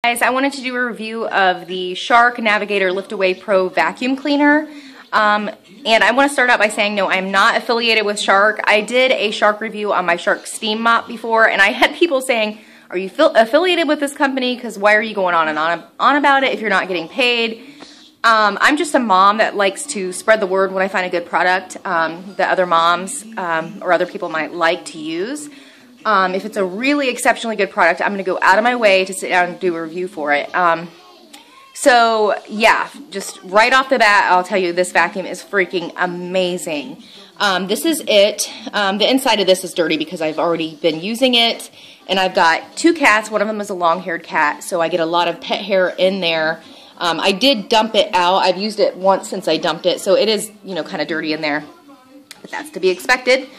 Guys, I wanted to do a review of the Shark Navigator Liftaway Pro vacuum cleaner. And I want to start out by saying, no, I'm not affiliated with Shark. I did a Shark review on my Shark steam mop before, and I had people saying, are you affiliated with this company? Because why are you going on and on about it if you're not getting paid? I'm just a mom that likes to spread the word when I find a good product that other moms or other people might like to use. If it's a really exceptionally good product, I'm going to go out of my way to sit down and do a review for it. So yeah, just right off the bat, I'll tell you this vacuum is freaking amazing. This is it. The inside of this is dirty because I've already been using it, and I've got two cats. One of them is a long-haired cat, so I get a lot of pet hair in there. I did dump it out. I've used it once since I dumped it, so it is, you know, kind of dirty in there, but that's to be expected.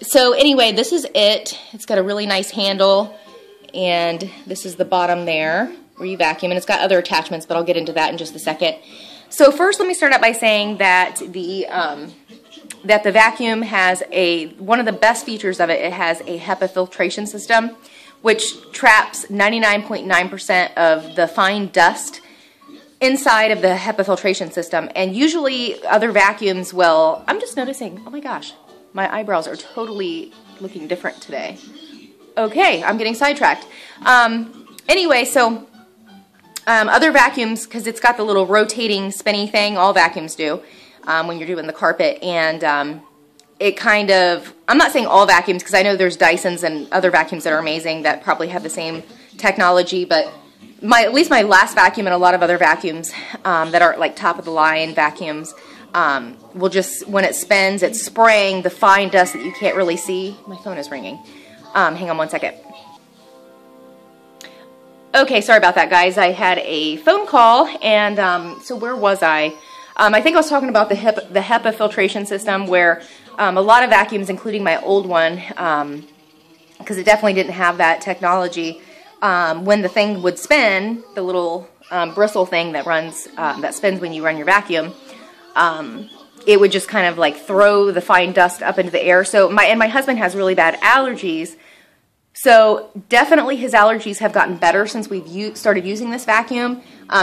So anyway, this is it. It's got a really nice handle, and this is the bottom there where you vacuum, and it's got other attachments, but I'll get into that in just a second. So first, let me start out by saying that the vacuum has one of the best features of it. It has a HEPA filtration system, which traps 99.9% of the fine dust inside of the HEPA filtration system. And usually other vacuums will, I'm just noticing, oh my gosh, my eyebrows are totally looking different today. Okay, I'm getting sidetracked. Anyway, so other vacuums, because it's got the little rotating spinny thing, all vacuums do when you're doing the carpet, and it kind of, I'm not saying all vacuums, because I know there's Dysons and other vacuums that are amazing that probably have the same technology, but at least my last vacuum and a lot of other vacuums that are like top of the line vacuums will just, when it spins, it's spraying the fine dust that you can't really see. My phone is ringing. Hang on one second. Okay, sorry about that, guys. I had a phone call, and so where was I? I think I was talking about the HEPA filtration system, where a lot of vacuums, including my old one, because it definitely didn't have that technology, when the thing would spin, the little bristle thing that runs, that spins when you run your vacuum, it would just kind of like throw the fine dust up into the air. So my husband has really bad allergies. So definitely his allergies have gotten better since we've started using this vacuum.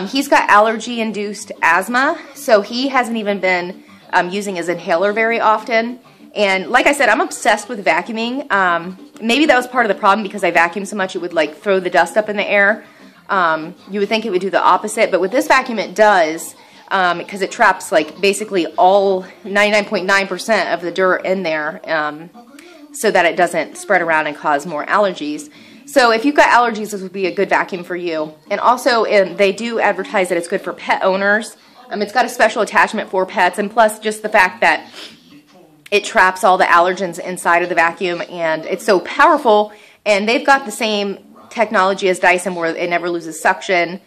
He's got allergy-induced asthma, so he hasn't even been using his inhaler very often. And like I said, I'm obsessed with vacuuming. Maybe that was part of the problem because I vacuum so much it would like throw the dust up in the air. You would think it would do the opposite, but with this vacuum it does, because it traps like basically all 99.9% of the dirt in there, so that it doesn't spread around and cause more allergies. So if you've got allergies, this would be a good vacuum for you. And also, they do advertise that it's good for pet owners. It's got a special attachment for pets, and plus just the fact that it traps all the allergens inside of the vacuum, and it's so powerful, and they've got the same technology as Dyson where it never loses suction,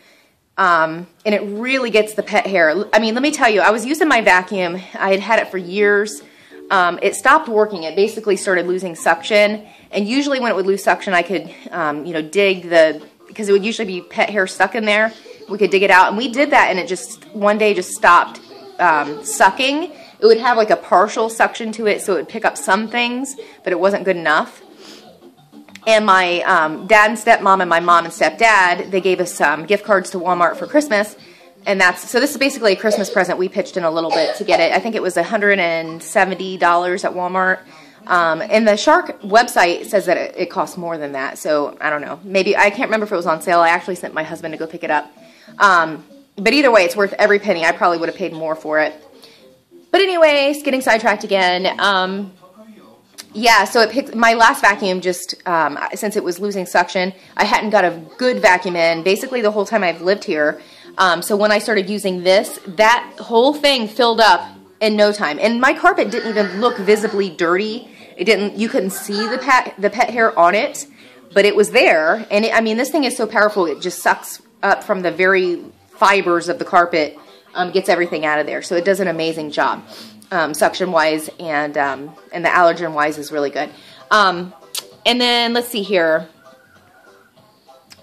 and it really gets the pet hair. I mean, let me tell you, I was using my vacuum. I had had it for years. It stopped working. It basically started losing suction, and usually when it would lose suction, I could, you know, dig because it would usually be pet hair stuck in there. We could dig it out, and we did that, and it just one day just stopped sucking. It would have like a partial suction to it, so it would pick up some things, but it wasn't good enough. And my dad and stepmom and my mom and stepdad, they gave us gift cards to Walmart for Christmas. And so this is basically a Christmas present. We pitched in a little bit to get it. I think it was $170 at Walmart. And the Shark website says that it costs more than that. So I don't know. Maybe, I can't remember if it was on sale. I actually sent my husband to go pick it up. But either way, it's worth every penny. I probably would have paid more for it. But anyways, getting sidetracked again. Yeah, so it picked my last vacuum just, since it was losing suction, I hadn't got a good vacuum in basically the whole time I've lived here. So when I started using this, that whole thing filled up in no time. And my carpet didn't even look visibly dirty. You couldn't see the pet hair on it, but it was there. And I mean, this thing is so powerful, it just sucks up from the very fibers of the carpet, gets everything out of there. So it does an amazing job, suction-wise, and the allergen-wise is really good. And then, let's see here.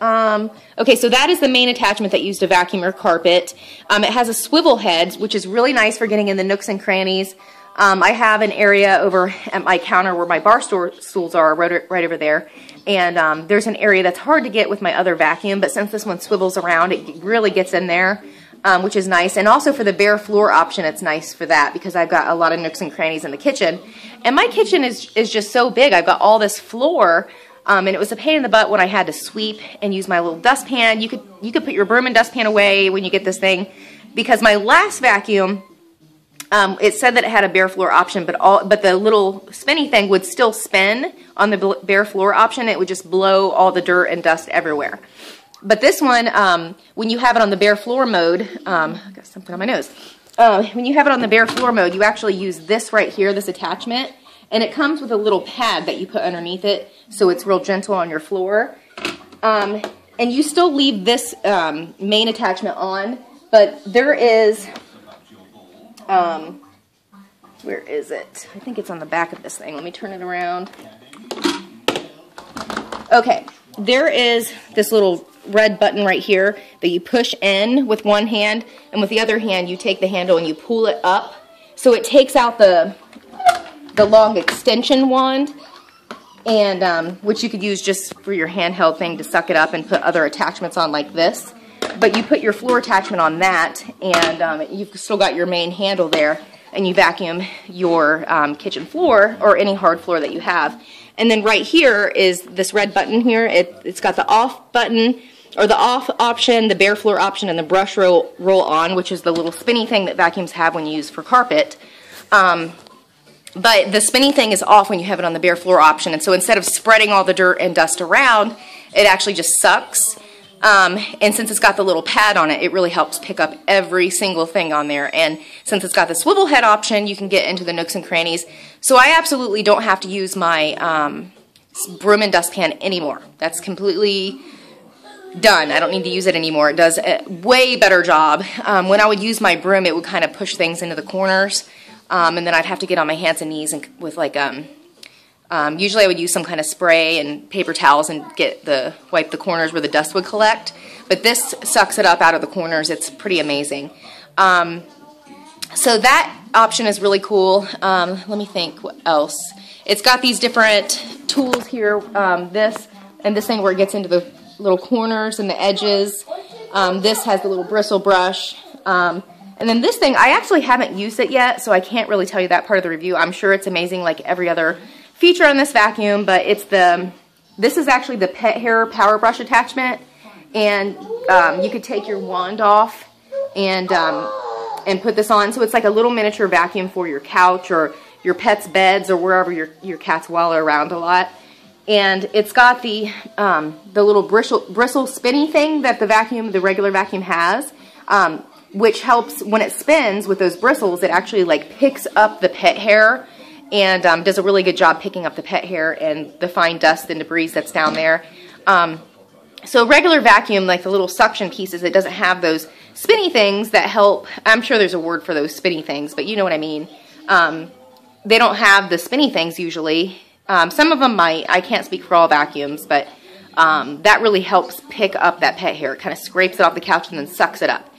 Okay, so that is the main attachment that used to vacuum your carpet. It has a swivel head, which is really nice for getting in the nooks and crannies. I have an area over at my counter where my bar stools are, right over there. And there's an area that's hard to get with my other vacuum, but since this one swivels around, it really gets in there, which is nice. And also for the bare floor option, it's nice for that because I've got a lot of nooks and crannies in the kitchen. And my kitchen is just so big. I've got all this floor, and it was a pain in the butt when I had to sweep and use my little dustpan. You could put your broom and dustpan away when you get this thing, because my last vacuum, it said that it had a bare floor option, but the little spinny thing would still spin on the bare floor option. It would just blow all the dirt and dust everywhere. But this one, when you have it on the bare floor mode, I got something on my nose. When you have it on the bare floor mode, you actually use this right here, this attachment, and it comes with a little pad that you put underneath it, so it's real gentle on your floor. And you still leave this main attachment on, but there is... where is it? I think it's on the back of this thing. Let me turn it around. Okay, there is this little red button right here that you push in with one hand, and with the other hand you take the handle and you pull it up. So it takes out the long extension wand, and which you could use just for your handheld thing to suck it up and put other attachments on like this. But you put your floor attachment on that, and you've still got your main handle there, and you vacuum your kitchen floor or any hard floor that you have. And then right here is this red button here. It's got the off button, or the off option, the bare floor option, and the brush roll on, which is the little spinny thing that vacuums have when you use for carpet. But the spinny thing is off when you have it on the bare floor option, and so instead of spreading all the dirt and dust around, it actually just sucks. And since it's got the little pad on it, it really helps pick up every single thing on there. And since it's got the swivel head option, you can get into the nooks and crannies. So I absolutely don't have to use my broom and dustpan anymore. That's completely done. I don't need to use it anymore. It does a way better job. When I would use my broom, it would kind of push things into the corners, and then I'd have to get on my hands and knees and with like usually I would use some kind of spray and paper towels and wipe the corners where the dust would collect. But this sucks it up out of the corners. It's pretty amazing. So that option is really cool. Let me think what else. It's got these different tools here. This thing where it gets into the little corners and the edges. This has the little bristle brush. And then this thing, I actually haven't used it yet, so I can't really tell you that part of the review. I'm sure it's amazing like every other feature on this vacuum, but this is actually the pet hair power brush attachment, and you could take your wand off and put this on, so it's like a little miniature vacuum for your couch or your pet's beds or wherever your cats wallow around a lot. And it's got the little bristle spinny thing that the regular vacuum has, which helps when it spins with those bristles. It actually like picks up the pet hair and does a really good job picking up the pet hair and the fine dust and debris that's down there. So a regular vacuum, like the little suction pieces, it doesn't have those spinny things that help. I'm sure there's a word for those spinny things, but you know what I mean. They don't have the spinny things usually. Some of them might. I can't speak for all vacuums, but that really helps pick up that pet hair. It kind of scrapes it off the couch and then sucks it up.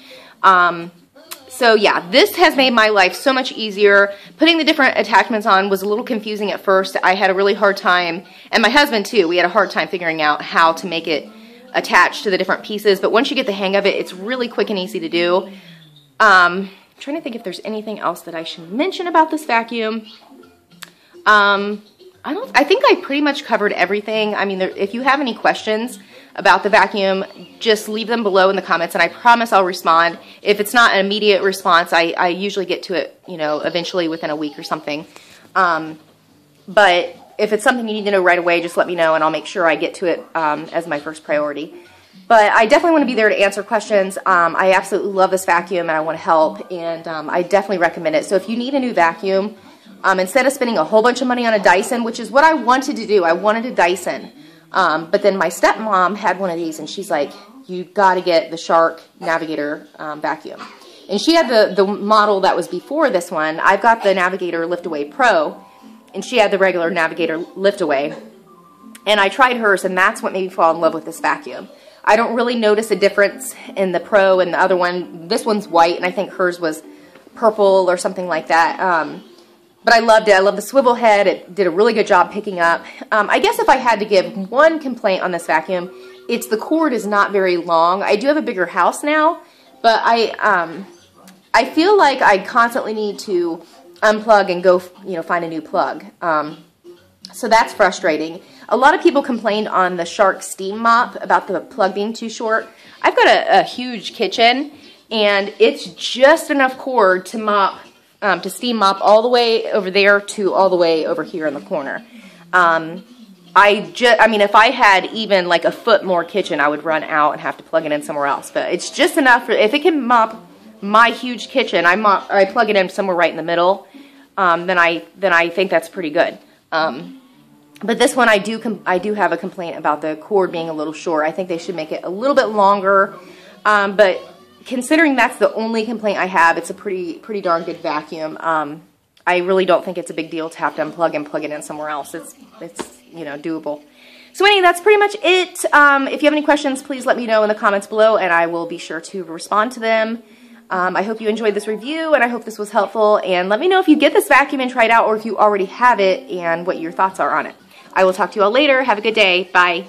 So yeah, this has made my life so much easier. Putting the different attachments on was a little confusing at first. I had a really hard time, and my husband too, we had a hard time figuring out how to make it attach to the different pieces, but once you get the hang of it, it's really quick and easy to do. I'm trying to think if there's anything else that I should mention about this vacuum. I think I pretty much covered everything. I mean, if you have any questions about the vacuum, just leave them below in the comments, and I promise I'll respond. If it's not an immediate response, I usually get to it, you know, eventually within a week or something. But if it's something you need to know right away, just let me know, and I'll make sure I get to it as my first priority. But I definitely want to be there to answer questions. I absolutely love this vacuum, and I want to help, and I definitely recommend it. So if you need a new vacuum, instead of spending a whole bunch of money on a Dyson, which is what I wanted to do, I wanted a Dyson. But then my stepmom had one of these, and she's like, you got to get the Shark Navigator vacuum. And she had the model that was before this one. I've got the Navigator Liftaway Pro, and she had the regular Navigator Liftaway. And I tried hers, and that's what made me fall in love with this vacuum. I don't really notice a difference in the Pro and the other one. This one's white, and I think hers was purple or something like that. But I loved it. I love the swivel head. It did a really good job picking up. I guess if I had to give one complaint on this vacuum, it's the cord is not very long. I do have a bigger house now, but I feel like I constantly need to unplug and go, find a new plug. So that's frustrating. A lot of people complained on the Shark steam mop about the plug being too short. I've got a huge kitchen, and it's just enough cord to mop, to steam mop all the way over there to all the way over here in the corner. I mean, if I had even like a foot more kitchen, I would run out and have to plug it in somewhere else. But it's just enough for, if it can mop my huge kitchen, I plug it in somewhere right in the middle. Then I think that's pretty good. But this one, I do have a complaint about the cord being a little short. I think they should make it a little bit longer. But considering that's the only complaint I have, it's a pretty darn good vacuum. I really don't think it's a big deal to have to unplug and plug it in somewhere else. It's doable. So anyway, that's pretty much it. If you have any questions, please let me know in the comments below, and I will be sure to respond to them. I hope you enjoyed this review, and I hope this was helpful. And let me know if you get this vacuum and try it out, or if you already have it, and what your thoughts are on it. I will talk to you all later. Have a good day. Bye.